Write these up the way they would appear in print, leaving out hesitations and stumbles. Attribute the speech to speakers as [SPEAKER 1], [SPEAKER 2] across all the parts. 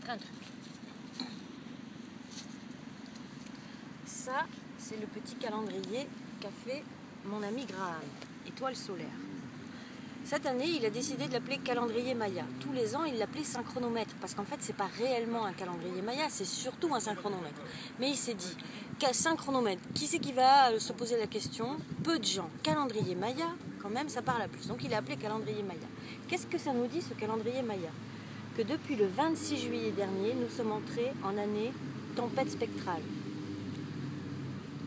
[SPEAKER 1] un truc. Ça, c'est le petit calendrier qu'a fait mon ami Graham, étoile solaire. Cette année, il a décidé de l'appeler calendrier Maya. Tous les ans, il l'appelait synchronomètre, parce qu'en fait, c'est pas réellement un calendrier Maya, c'est surtout un synchronomètre. Mais il s'est dit, synchronomètre, qui c'est qui va se poser la question? Peu de gens. Calendrier Maya, quand même, ça parle à plus. Donc il a appelé calendrier Maya. Qu'est-ce que ça nous dit, ce calendrier Maya? Que depuis le 26 juillet dernier, nous sommes entrés en année tempête spectrale.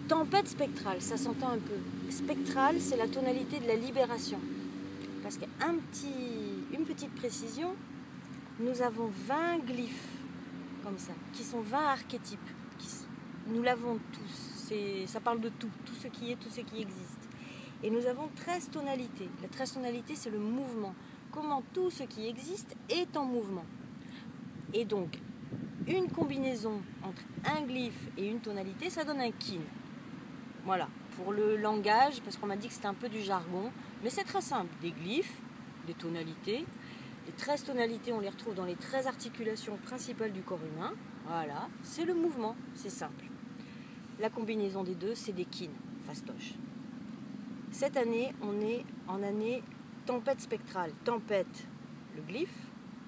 [SPEAKER 1] Tempête spectrale, ça s'entend un peu. Spectrale, c'est la tonalité de la libération. Parce qu'une petite précision, nous avons 20 glyphes, comme ça, qui sont 20 archétypes. Nous l'avons tous, ça parle de tout ce qui est, tout ce qui existe. Et nous avons 13 tonalités. La 13 tonalités, c'est le mouvement. Comment tout ce qui existe est en mouvement. Et donc, une combinaison entre un glyphe et une tonalité, ça donne un kin. Voilà, pour le langage, parce qu'on m'a dit que c'était un peu du jargon, mais c'est très simple. Des glyphes, des tonalités. Les 13 tonalités, on les retrouve dans les 13 articulations principales du corps humain. Voilà, c'est le mouvement, c'est simple. La combinaison des deux, c'est des kin, fastoche. Cette année, on est en année tempête spectrale. Tempête, le glyphe,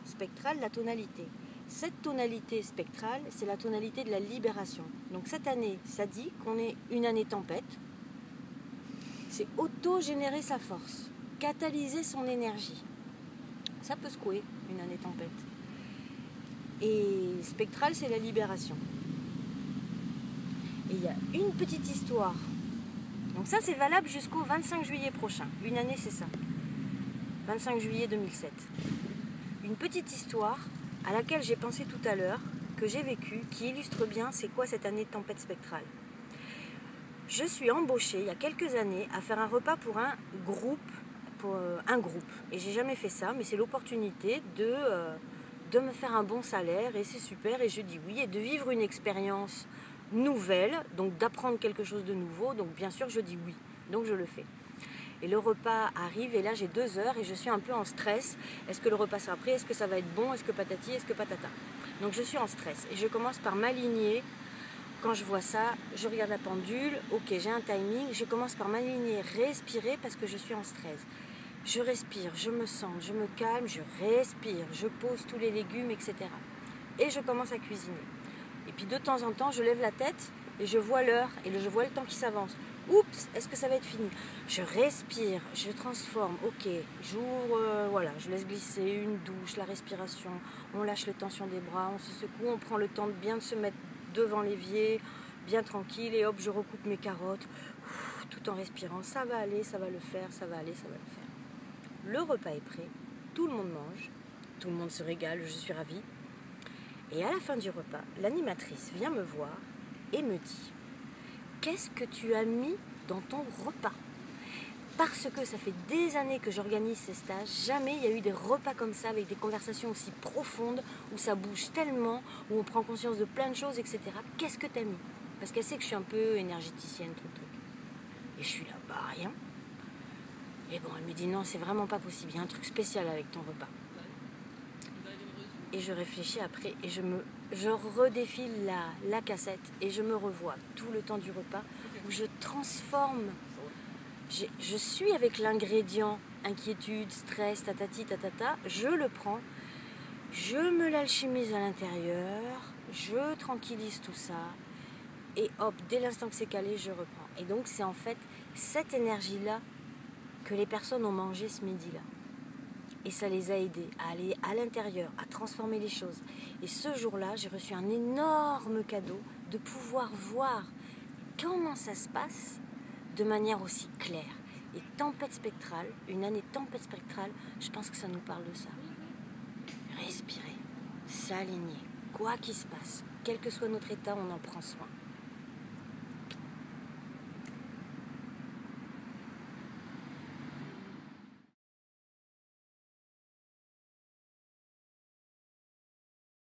[SPEAKER 1] spectrale, la tonalité. Cette tonalité spectrale, c'est la tonalité de la libération. Donc cette année, ça dit qu'on est une année tempête. C'est auto-générer sa force, catalyser son énergie. Ça peut secouer une année tempête. Et spectrale, c'est la libération. Et il y a une petite histoire. Donc ça, c'est valable jusqu'au 25 juillet prochain. Une année, c'est ça. 25 juillet 2007. Une petite histoire à laquelle j'ai pensé tout à l'heure, que j'ai vécue, qui illustre bien c'est quoi cette année de tempête spectrale. Je suis embauchée il y a quelques années à faire un repas pour un groupe. Et j'ai jamais fait ça, mais c'est l'opportunité de me faire un bon salaire et c'est super et je dis oui. Et de vivre une expérience nouvelle, donc d'apprendre quelque chose de nouveau, donc bien sûr je dis oui, donc je le fais. Et le repas arrive et là j'ai 2 heures et je suis un peu en stress. Est-ce que le repas sera prêt? Est-ce que ça va être bon? Est-ce que patati? Est-ce que patata? Donc je suis en stress et je commence par m'aligner. Quand je vois ça, je regarde la pendule, ok j'ai un timing, je commence par m'aligner, respirer parce que je suis en stress. Je respire, je me sens, je me calme, je respire, je pose tous les légumes, etc. Et je commence à cuisiner. Et puis de temps en temps, je lève la tête et je vois l'heure et je vois le temps qui s'avance. Oups, est-ce que ça va être fini? Je respire, je transforme, ok, j'ouvre, voilà, je laisse glisser une douche, la respiration, on lâche les tensions des bras, on se secoue, on prend le temps de bien se mettre devant l'évier, bien tranquille, et hop, je recoupe mes carottes, tout en respirant, ça va aller, ça va le faire, ça va aller, ça va le faire. Le repas est prêt, tout le monde mange, tout le monde se régale, je suis ravie. Et à la fin du repas, l'animatrice vient me voir et me dit « Qu'est-ce que tu as mis dans ton repas ?» Parce que ça fait des années que j'organise ces stages, jamais il y a eu des repas comme ça, avec des conversations aussi profondes, où ça bouge tellement, où on prend conscience de plein de choses, etc. Qu'est-ce que tu as mis? Parce qu'elle sait que je suis un peu énergéticienne, truc. Et je suis là, bah rien. Et bon, elle me dit non, c'est vraiment pas possible, il y a un truc spécial avec ton repas. Et je réfléchis après et je redéfile la cassette et je me revois tout le temps du repas où je transforme. Je suis avec l'ingrédient inquiétude, stress, tatati, tatata, je le prends, je me l'alchimise à l'intérieur, je tranquillise tout ça et hop, dès l'instant que c'est calé, je reprends. Et donc c'est en fait cette énergie-là que les personnes ont mangé ce midi-là. Et ça les a aidés à aller à l'intérieur, à transformer les choses. Et ce jour-là, j'ai reçu un énorme cadeau de pouvoir voir comment ça se passe de manière aussi claire. Et tempête spectrale, une année tempête spectrale, je pense que ça nous parle de ça. Respirer, s'aligner, quoi qu'il se passe, quel que soit notre état, on en prend soin.